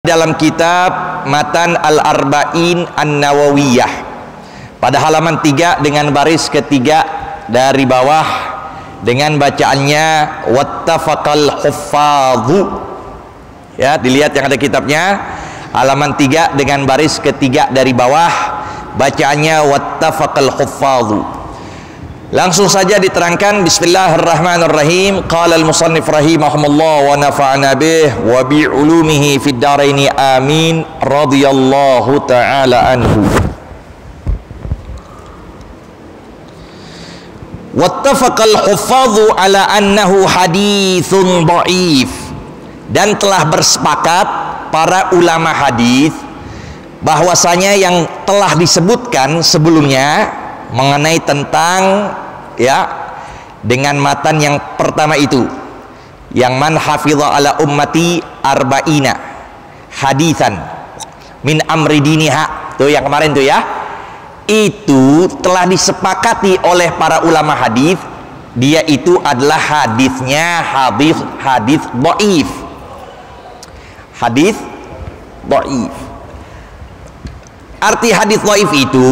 dalam kitab Matan Al-Arba'in An-Nawawiyah pada halaman 3 dengan baris ketiga dari bawah dengan bacaannya wattafaqal huffadhu. Ya, dilihat yang ada kitabnya halaman 3 dengan baris ketiga dari bawah bacaannya wattafaqal huffadhu. Langsung saja diterangkan. Bismillahirrahmanirrahim. Qala al-musannif rahimahumullah wa nafa'ana bih wa bi ulumihi fid dharaini amin radhiyallahu ta'ala anhu. Wattafaqal huffadhu ala annahu haditsun dhaif, dan telah bersepakat para ulama hadis bahwasanya yang telah disebutkan sebelumnya mengenai tentang dengan matan yang pertama itu, yang man hafidha ala ummati arba'ina haditsan min amri diniha, tuh yang kemarin tuh ya, itu telah disepakati oleh para ulama hadis, dia itu adalah hadisnya hadis dhaif, hadis dhaif. Arti hadis dhaif itu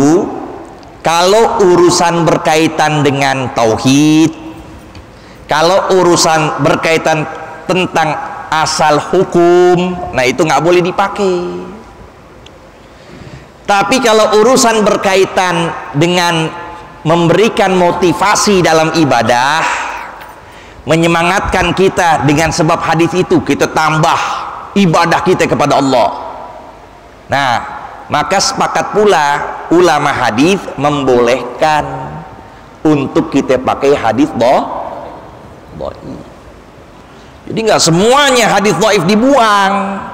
kalau urusan berkaitan dengan tauhid, kalau urusan berkaitan tentang asal hukum, nah itu nggak boleh dipakai. Tapi kalau urusan berkaitan dengan memberikan motivasi dalam ibadah, menyemangatkan kita dengan sebab hadis itu, kita tambah ibadah kita kepada Allah. Nah, maka sepakat pula ulama hadis membolehkan untuk kita pakai hadis dhaif. Jadi nggak semuanya hadis dhaif dibuang,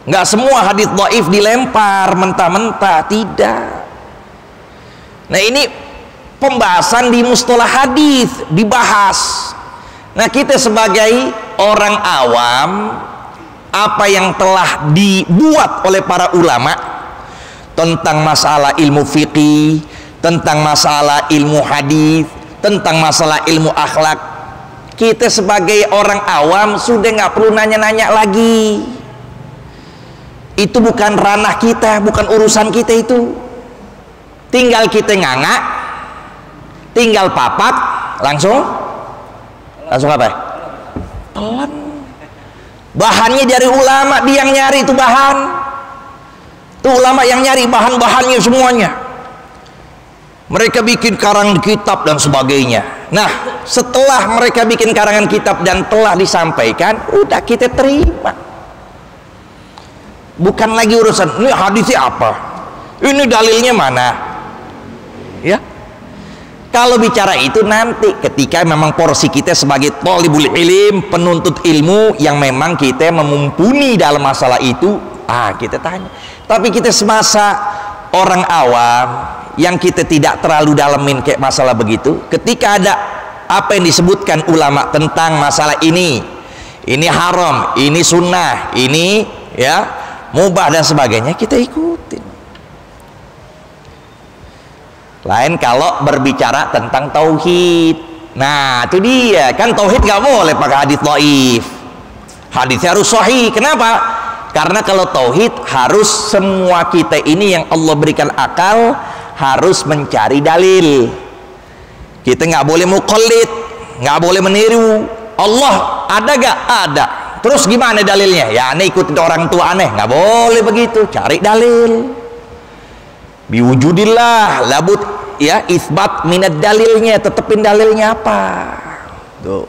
nggak semua hadis dhaif dilempar mentah-mentah, tidak. Nah, ini pembahasan di mustalah hadis dibahas. Nah, kita sebagai orang awam, apa yang telah dibuat oleh para ulama tentang masalah ilmu fiqih, tentang masalah ilmu hadis, tentang masalah ilmu akhlak, kita sebagai orang awam sudah nggak perlu nanya-nanya lagi. Itu bukan ranah kita, bukan urusan kita itu. Tinggal kita nganga, tinggal papat, langsung apa? Telan. Bahannya dari ulama, dia yang nyari itu bahan. Tuh ulama yang nyari bahan-bahannya semuanya. Mereka bikin karangan kitab dan sebagainya. Nah, setelah mereka bikin karangan kitab dan telah disampaikan, udah kita terima. Bukan lagi urusan ini hadisnya apa, ini dalilnya mana. Ya. Kalau bicara itu nanti ketika memang porsi kita sebagai thalibul ilm, penuntut ilmu yang memang kita memumpuni dalam masalah itu, kita tanya. Tapi kita semasa orang awam yang kita tidak terlalu dalamin kayak masalah begitu, ketika ada apa yang disebutkan ulama tentang masalah ini haram, ini sunnah, ini mubah dan sebagainya, kita ikutin. Lain kalau berbicara tentang tauhid. Nah, itu dia, kan tauhid gak boleh pakai hadis dhaif. Hadisnya harus sahih. Kenapa? Karena kalau tauhid harus semua kita ini yang Allah berikan akal harus mencari dalil. Kita nggak boleh muqallid, nggak boleh meniru. Allah ada gak? Ada. Terus gimana dalilnya? Ya aneh ikutin orang tua aneh, nggak boleh begitu. Cari dalil. Biwujudillah, labut isbat minat dalilnya, tetepin dalilnya apa. Tuh.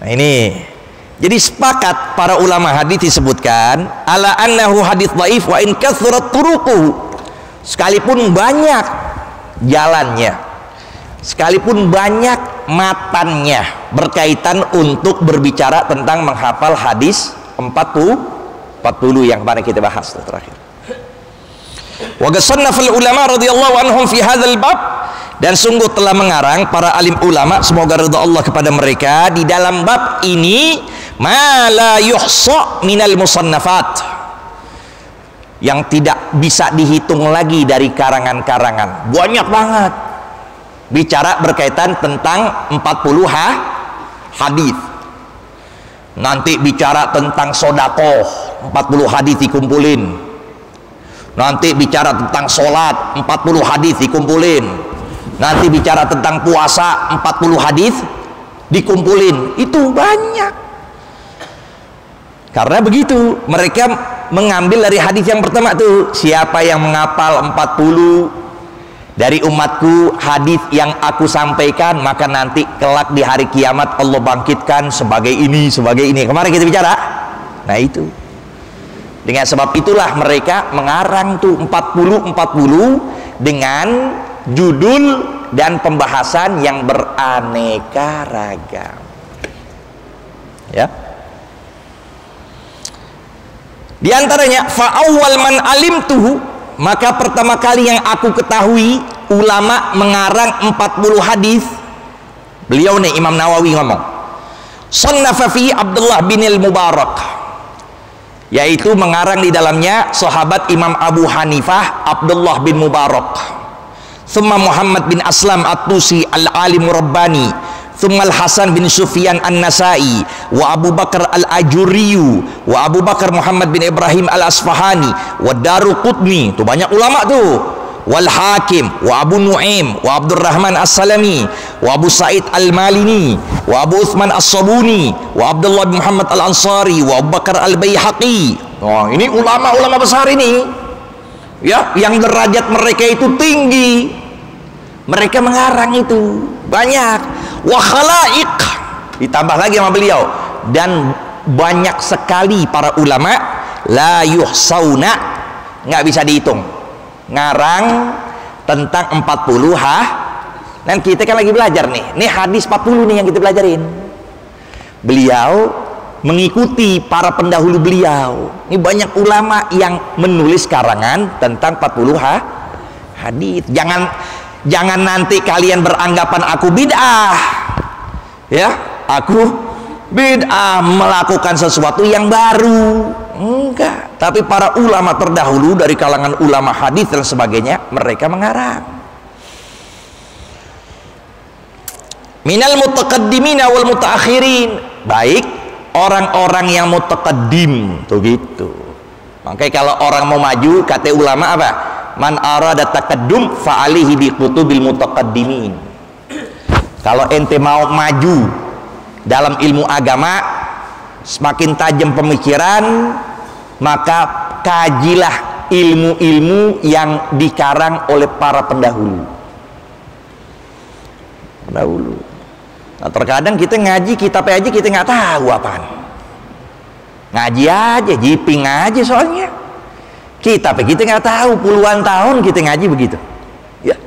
Nah ini. Jadi sepakat para ulama hadis disebutkan ala annahu hadits dhaif wa in kathurat turuquhu, sekalipun banyak jalannya, sekalipun banyak matannya berkaitan untuk berbicara tentang menghafal hadis 40 yang kemarin kita bahas terakhir. Wa qasannafal ulama radhiyallahu anhum fi hadzal bab, dan sungguh telah mengarang para alim ulama, semoga ridha Allah kepada mereka, di dalam bab ini ma la yuhsa minal musannafat, yang tidak bisa dihitung lagi dari karangan-karangan. Banyak banget bicara berkaitan tentang 40 hadis. Nanti bicara tentang sodakoh, 40 hadis dikumpulin. Nanti bicara tentang sholat, 40 hadis dikumpulin. Nanti bicara tentang puasa, 40 hadis dikumpulin. Itu banyak. Karena begitu, mereka mengambil dari hadis yang pertama tuh, siapa yang menghafal 40 dari umatku hadis yang aku sampaikan, maka nanti kelak di hari kiamat Allah bangkitkan sebagai ini, sebagai ini. Kemarin kita bicara. Nah itu. Dengan sebab itulah mereka mengarang tuh 40 dengan judul dan pembahasan yang beraneka ragam. Ya. Di antaranya fa awwal man alimtuhu, maka pertama kali yang aku ketahui ulama mengarang 40 hadis. Beliau nih Imam Nawawi ngomong, sannafa fi Abdullah bin al-Mubarak, yaitu mengarang di dalamnya sahabat Imam Abu Hanifah Abdullah bin Mubarak, thumma Muhammad bin Aslam at-Tusi al-alim rabbani, thumma al-Hasan bin Sufyan an-Nasai, wa Abu Bakar al-Ajuriyu, wa Abu Bakar Muhammad bin Ibrahim al-Asfahani, wa Daruqutni, tuh banyak ulama tuh, wal Hakim, wa Abu Nuaim, wa Abdurrahman as-Salami, wa Abu Sa'id al-Malini, wa Abu Uthman as-Sabuni, wa Abdullah bin Muhammad al-Ansari, wa Abu Bakar al-Baihaqi. Oh, ini ulama-ulama besar ini, ya, yang derajat mereka itu tinggi. Mereka mengarang itu banyak, wa khala'iq, ditambah lagi sama beliau, dan banyak sekali para ulama la yuhsauna, nggak bisa dihitung, ngarang tentang 40 dan kita kan lagi belajar nih hadis 40 nih yang kita pelajarin. Beliau mengikuti para pendahulu beliau. Ini banyak ulama yang menulis karangan tentang 40 hadis. Jangan nanti kalian beranggapan aku bid'ah, ya, aku bid'ah melakukan sesuatu yang baru. Enggak, tapi para ulama terdahulu dari kalangan ulama hadis dan sebagainya, mereka mengarang. Minal mutaqaddimina wal mutaakhirin, baik orang-orang yang mutaqaddim tuh gitu. Makanya kalau orang mau maju, kata ulama apa? Man arada taqaddum fa alihi bi kutubil mutaqaddimin. Kalau ente mau maju dalam ilmu agama, semakin tajam pemikiran, maka kajilah ilmu-ilmu yang dikarang oleh para pendahulu. Nah, terkadang kita ngaji kitab aja kita nggak tahu apaan. Ngaji aja, jiping aja soalnya. Kitab kita nggak tahu, puluhan tahun kita ngaji begitu. Ya.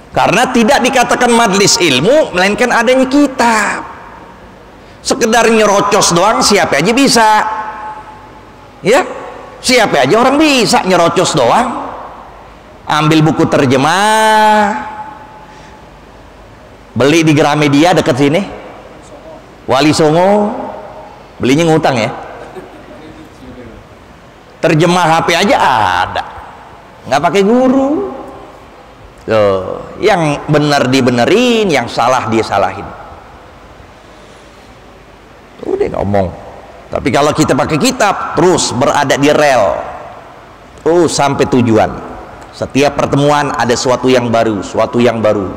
Karena tidak dikatakan majlis ilmu, melainkan adanya kitab. Sekedar nyerocos doang, siapa aja bisa. Ya, siapa aja orang bisa nyerocos doang. Ambil buku terjemah, beli di Gramedia dekat sini, Wali Songo, belinya ngutang ya. Terjemah HP aja ada, nggak pakai guru. Tuh, yang benar dibenerin, yang salah dia salahin. Udah ngomong. Tapi kalau kita pakai kitab, terus berada di rel, sampai tujuan. Setiap pertemuan ada sesuatu yang baru,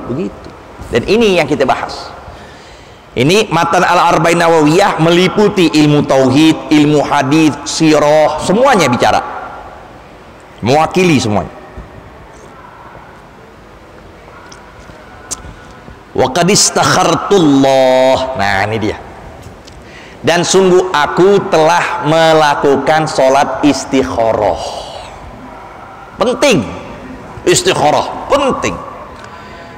begitu. Dan ini yang kita bahas. Ini Matan Al-Arba'in Nawawiyah meliputi ilmu tauhid, ilmu hadis, sirah, semuanya bicara. Mewakili semuanya. Wa qad istakhartullah. Nah, ini dia. Dan sungguh aku telah melakukan sholat istikharah. Penting. Istikharah penting.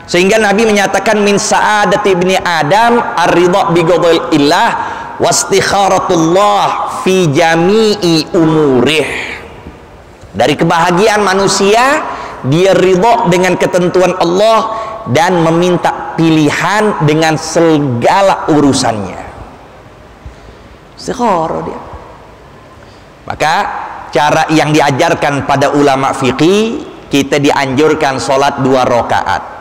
Sehingga Nabi menyatakan min sa'adati ibni Adam ar-ridha bi qadaillah wastikharatullah fi jami'i umurih. Dari kebahagiaan manusia, dia ridha dengan ketentuan Allah dan meminta pilihan dengan segala urusannya. Istikharah dia. Maka cara yang diajarkan pada ulama fikih, kita dianjurkan sholat 2 rakaat.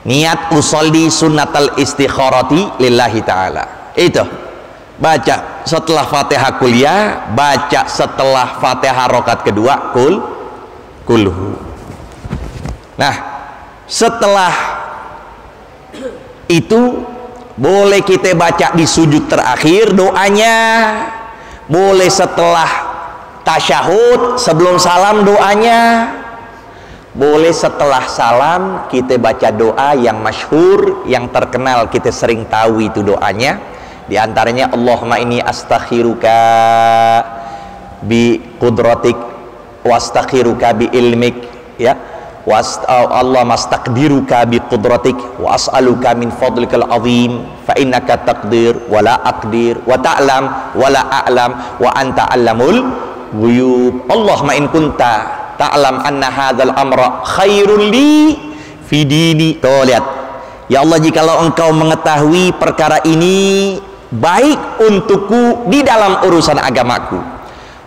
Niat usolli sunnatal istikharati lillahi ta'ala. Itu baca setelah Fatihah kuliah, baca setelah Fatihah rakaat kedua kulhu. Nah, setelah itu boleh kita baca di sujud terakhir doanya, boleh setelah tasyahud sebelum salam doanya, boleh setelah salam kita baca doa yang masyhur, yang terkenal, kita sering tahu itu doanya. Di antaranya Allahumma inni astakhiruka bi qudratik wastakhiruka bi ilmik, ya, Allah mastaqdiruka bi qudratik wa as'aluka min fadlikal azim fa innaka taqdir wa la aqdir wa ta'lam wa la a'lam wa anta 'allamul ghuyub. Allahumma in kunta ta'lam anna hadzal amra khairun li fi dini. Tuh lihat, ya Allah, jikalau engkau mengetahui perkara ini baik untukku di dalam urusan agamaku,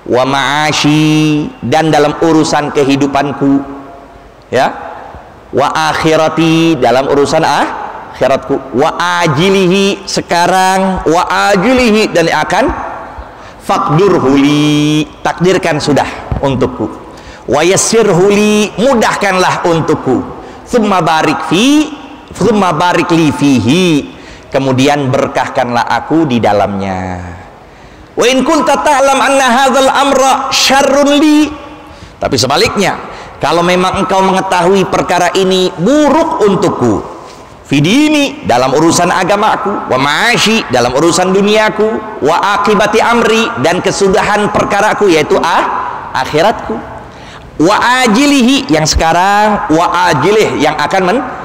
wa ma'ashi, dan dalam urusan kehidupanku, ya, wa akhirati, dalam urusan akhiratku, wa ajilihi, sekarang, wa ajilihi, dan akan, faqdurhuli, takdirkan sudah untukku, wa yassirhuli, mudahkanlah untukku, thumma barik li fihi, kemudian berkahkanlah aku di dalamnya. Wa in kunta ta'lam anna hadzal amra syarrun li, tapi sebaliknya, kalau memang engkau mengetahui perkara ini buruk untukku, fidini, dalam urusan agamaku, wa ma'ashi, dalam urusan duniaku, wa akibati amri, dan kesudahan perkaraku, yaitu akhiratku, wa ajilihi, yang sekarang, wa ajilih, yang akan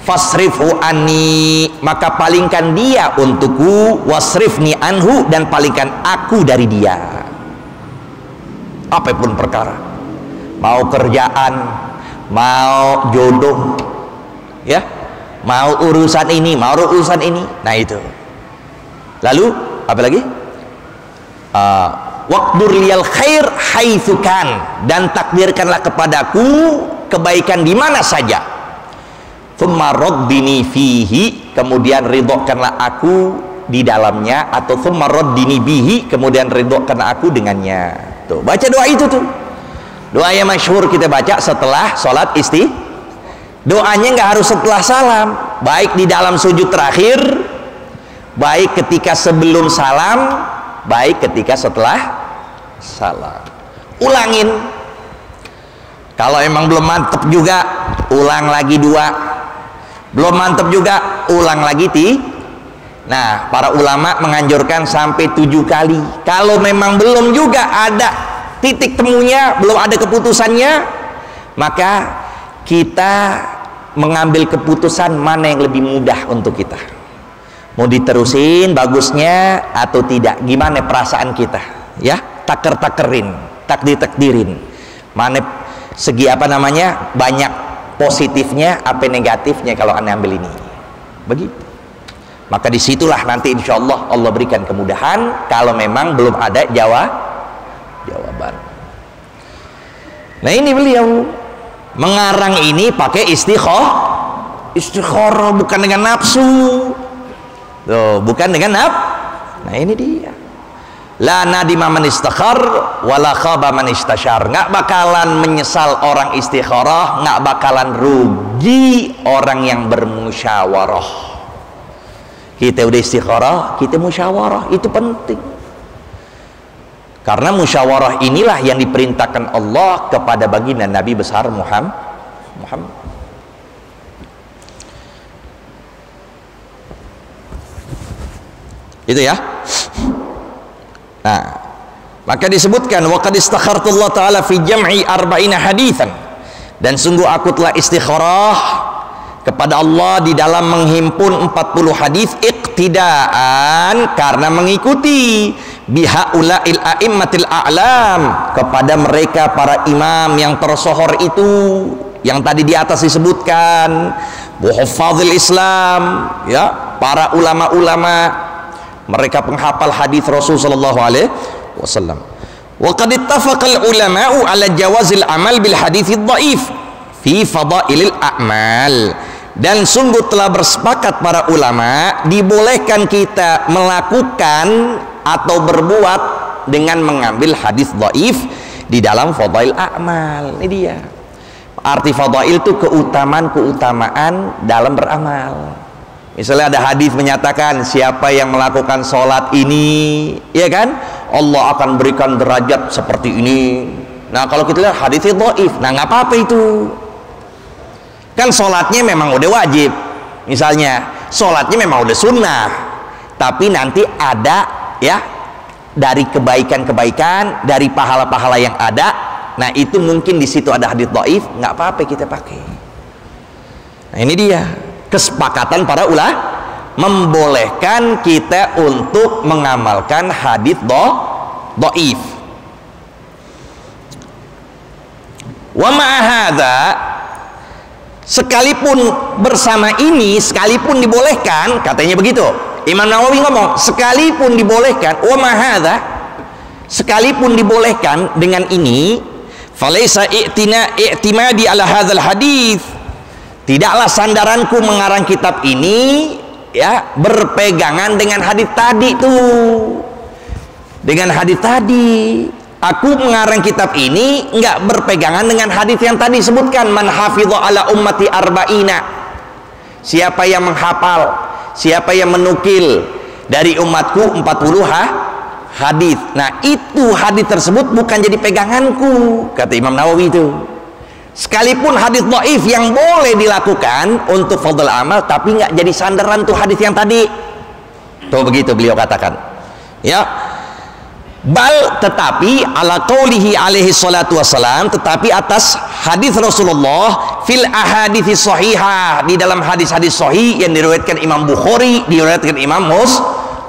fasrifhu anni, maka palingkan dia untukku, wasrifni anhu, dan palingkan aku dari dia. Apapun perkara, mau kerjaan, mau jodoh, ya, mau urusan ini, mau urusan ini, nah itu. Lalu apa lagi? Waqdur liyal khair haitsu kan, dan takdirkanlah kepadaku kebaikan di mana saja. Thumma raddini fihi, kemudian ridhokanlah aku di dalamnya, atau thumma raddini bihi, kemudian ridhokanlah aku dengannya. Tuh, baca doa itu tuh. Doa yang masyhur kita baca setelah sholat doanya nggak harus setelah salam, baik di dalam sujud terakhir, baik ketika sebelum salam, baik ketika setelah salam. Ulangin. Kalau emang belum mantep juga, ulang lagi 2. Belum mantep juga, ulang lagi 3. Nah, para ulama menganjurkan sampai 7 kali. Kalau memang belum juga ada titik temunya, belum ada keputusannya, maka kita mengambil keputusan mana yang lebih mudah untuk kita. Mau diterusin bagusnya atau tidak, gimana perasaan kita, ya, taker-takerin, takdir-takdirin, mana segi apa namanya, banyak positifnya apa negatifnya kalau Anda ambil ini, begitu. Maka disitulah nanti insya Allah Allah berikan kemudahan kalau memang belum ada jawaban. Nah, ini beliau mengarang ini pakai istikharah, bukan dengan nafsu. Tuh, bukan dengan nah ini dia. La nadima man istakhar wala khaba man istasyar. Nggak bakalan menyesal orang istikharah, nggak bakalan rugi orang yang bermusyawarah. Kita udah istikharah, kita musyawarah, itu penting. Karena musyawarah inilah yang diperintahkan Allah kepada baginda Nabi besar Muhammad. Itu ya. Nah, maka disebutkan wa qad istakhartullah taala fi jam'i 40 haditsan, dan sungguh aku telah istikharah kepada Allah di dalam menghimpun 40 hadis iqtidaan, karena mengikuti bihaulail a'immatil a'lam, kepada mereka para imam yang tersohor itu yang tadi di atas disebutkan, buhufadzil Islam, ya, para ulama-ulama, mereka penghafal hadis Rasul sallallahu alaihi wasallam. Wa qad ittafaqal ulama'u ala jawazil amal bil hadits dhaif fi fadailil a'mal, dan sungguh telah bersepakat para ulama dibolehkan kita melakukan atau berbuat dengan mengambil hadis dhaif di dalam fadail a'mal. Ini dia arti fadail, itu keutamaan dalam beramal. Misalnya ada hadis menyatakan siapa yang melakukan sholat ini, ya kan, Allah akan berikan derajat seperti ini. Nah kalau kita lihat hadisnya dhaif, nah nggak apa-apa itu. Kan sholatnya memang udah wajib, misalnya sholatnya memang udah sunnah, tapi nanti ada ya dari kebaikan-kebaikan, dari pahala-pahala yang ada. Nah itu mungkin di situ ada hadis dhaif, nggak apa-apa kita pakai. Nah ini dia kesepakatan para ulama membolehkan kita untuk mengamalkan hadis dhaif. Wa ma'a hadza, sekalipun bersama ini, sekalipun dibolehkan, katanya begitu Imam Nawawi ngomong, sekalipun dibolehkan, wa ma'a hadza, sekalipun dibolehkan dengan ini, falaisa i'timadi ala hadzal hadis, tidaklah sandaranku mengarang kitab ini ya berpegangan dengan hadis tadi tuh. Dengan hadis tadi, aku mengarang kitab ini enggak berpegangan dengan hadis yang tadi sebutkan, man hafidha ala ummati arba'ina, siapa yang menghafal, siapa yang menukil dari umatku 40 hadis. Nah itu hadis tersebut bukan jadi peganganku, kata Imam Nawawi itu. Sekalipun hadis dhaif yang boleh dilakukan untuk fadl amal, tapi nggak jadi sandaran tuh hadis yang tadi. Tuh begitu beliau katakan. Ya. Bal, tetapi ala qaulihi alaihi salatu wassalam, tetapi atas hadis Rasulullah fil ahadits sahihah, di dalam hadis-hadis sahih yang diriwayatkan Imam Bukhari, diriwayatkan Imam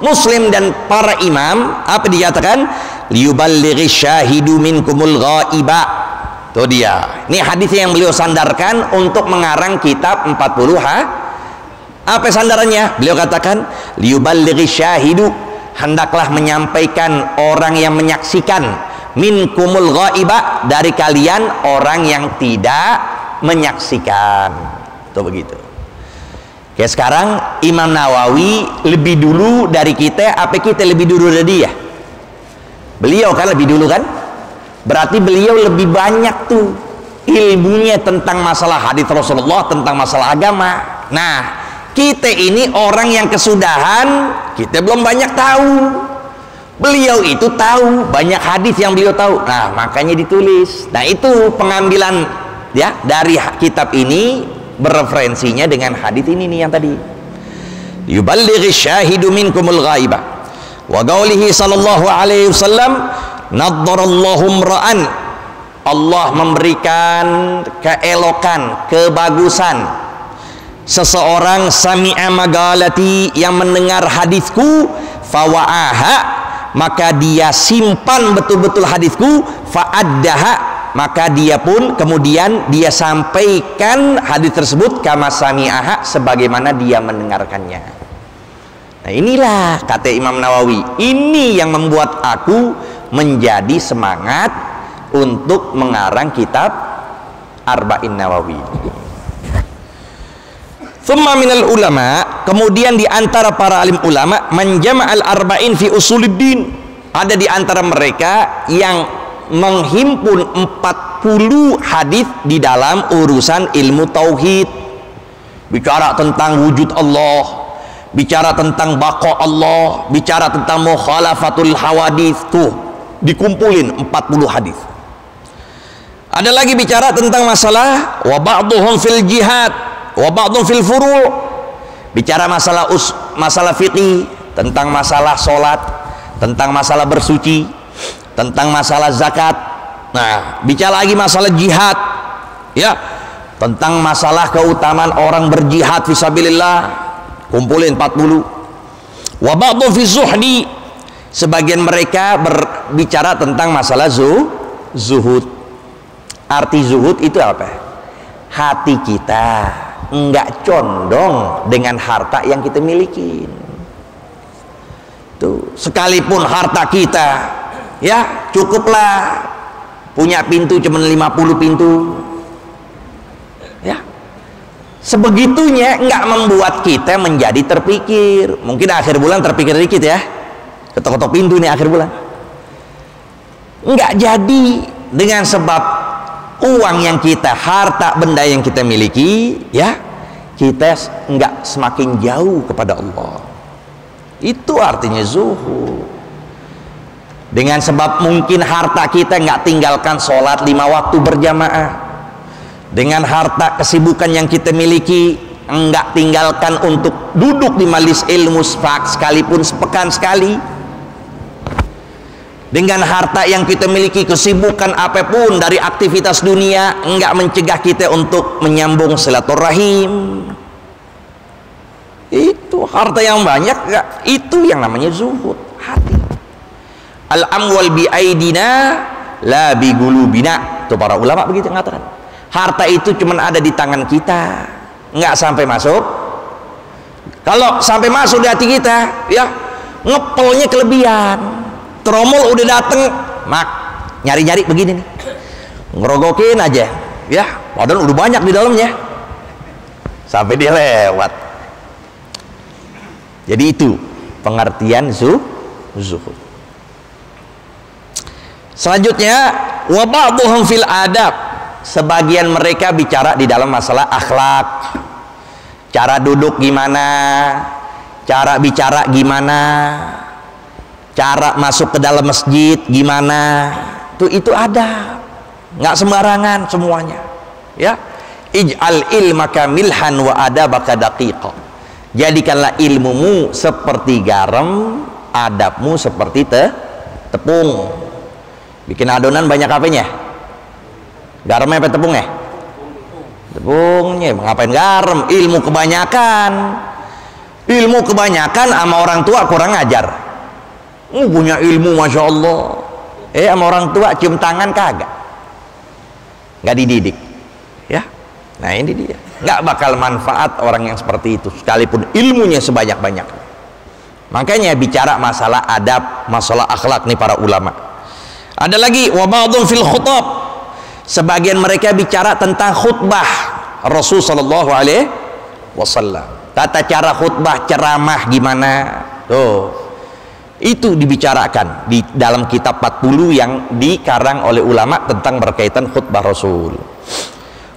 Muslim dan para imam, apa dikatakan? Liyuballighi syahidu minkumul ghaiba. Tuh dia. Ini hadis yang beliau sandarkan untuk mengarang kitab 40 Apa sandarannya? Beliau katakan, liyuballighi syahidu, hendaklah menyampaikan orang yang menyaksikan, minkumul ghaiba, dari kalian orang yang tidak menyaksikan. Tuh begitu. Oke, sekarang Imam Nawawi lebih dulu dari kita, apa kita lebih dulu dari dia? Beliau kan lebih dulu kan? Berarti beliau lebih banyak tuh ilmunya tentang masalah hadis Rasulullah, tentang masalah agama. Nah, kita ini orang yang kesudahan, kita belum banyak tahu. Beliau itu tahu banyak hadis yang beliau tahu. Nah, makanya ditulis. Nah, itu pengambilan ya dari kitab ini, bereferensinya dengan hadis ini nih yang tadi. Yuballighi syahidu minkumul ghaiba. Wa qaulihi sallallahu alaihi wasallam, naddarallahu ra'an, Allah memberikan keelokan, kebagusan seseorang sami'a magalati, yang mendengar hadisku, fawa'aha, maka dia simpan betul-betul hadisku, fa'addaha, maka dia pun kemudian dia sampaikan hadis tersebut, kama sami'aha, sebagaimana dia mendengarkannya. Nah inilah kata Imam Nawawi, ini yang membuat aku menjadi semangat untuk mengarang kitab Arba'in Nawawi. Thumma minal ulama, kemudian di antara para alim ulama, man jama'al arba'in fi usuluddin, ada di antara mereka yang menghimpun 40 hadis di dalam urusan ilmu tauhid, bicara tentang wujud Allah, bicara tentang baqa Allah, bicara tentang mukhalafatul hawadits, tuh dikumpulin 40 hadis. Ada lagi bicara tentang masalah wa ba'dhum fil jihad wa ba'dhum fil furu', bicara masalah fikih, tentang masalah sholat, tentang masalah bersuci, tentang masalah zakat. Nah, bicara lagi masalah jihad, ya, tentang masalah keutamaan orang berjihad fisabilillah, kumpulin 40. Wa ba'dhum fi zuhdi, sebagian mereka berbicara tentang masalah zuhud. Arti zuhud itu apa? Hati kita enggak condong dengan harta yang kita miliki. Tuh, sekalipun harta kita ya cukuplah punya pintu cuma 50 pintu. Ya. sebegitunya nggak membuat kita menjadi terpikir. Mungkin akhir bulan terpikir dikit ya, ketok-ketok pintu nih akhir bulan, nggak jadi. Dengan sebab uang yang kita, harta benda yang kita miliki, ya, kita nggak semakin jauh kepada Allah. Itu artinya zuhud. Dengan sebab mungkin harta kita nggak tinggalkan sholat 5 waktu berjamaah. Dengan harta kesibukan yang kita miliki nggak tinggalkan untuk duduk di majelis ilmu sekalipun sepekan sekali. Dengan harta yang kita miliki, kesibukan apapun dari aktivitas dunia enggak mencegah kita untuk menyambung silaturahim. Itu harta yang banyak, itu yang namanya zuhud. Hati. Al-amwal bi aidina la bi gulubina. Itu para ulama begitu mengatakan. Harta itu cuma ada di tangan kita, enggak sampai masuk. Kalau sampai masuk di hati kita, ya ngepelnya kelebihan. Tromol udah dateng, mak nyari-nyari begini nih, ngerogokin aja, ya, padahal udah banyak di dalamnya, sampai dia lewat. Jadi itu pengertian zuhud. Selanjutnya, wa ba'dhum fil adab, sebagian mereka bicara di dalam masalah akhlak, cara duduk gimana, cara bicara gimana, cara masuk ke dalam masjid gimana, itu ada, nggak sembarangan semuanya, ya. Ij'al ilmaka milhan wa adabaka daqiqa, jadikanlah ilmumu seperti garam, adabmu seperti tepung. Bikin adonan banyak apanya? Garamnya apa tepungnya? Tepungnya. Ngapain garam? Ilmu kebanyakan sama orang tua kurang ngajar. Punya ilmu masya Allah, sama orang tua cium tangan kagak, nggak dididik, ya. Nah ini dia, nggak bakal manfaat orang yang seperti itu sekalipun ilmunya sebanyak-banyak. Makanya bicara masalah adab, masalah akhlak nih para ulama. Ada lagi wa ba'dhum fil khutab, sebagian mereka bicara tentang khutbah Rasul sallallahu alaihi wasallam, tata cara khutbah, ceramah gimana tuh. Itu dibicarakan di dalam kitab 40 yang dikarang oleh ulama tentang berkaitan khutbah Rasul.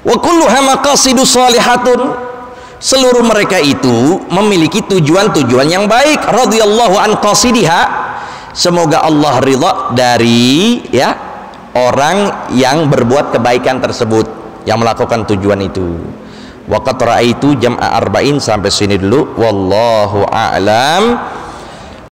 Wa kulluha maqasidus shalihatun, seluruh mereka itu memiliki tujuan-tujuan yang baik. Radhiyallahu an qasidiha, semoga Allah ridha dari, ya, orang yang berbuat kebaikan tersebut, yang melakukan tujuan itu. Wa qad ra'aitu jam'a arba'in, sampai sini dulu, wallahu a'lam.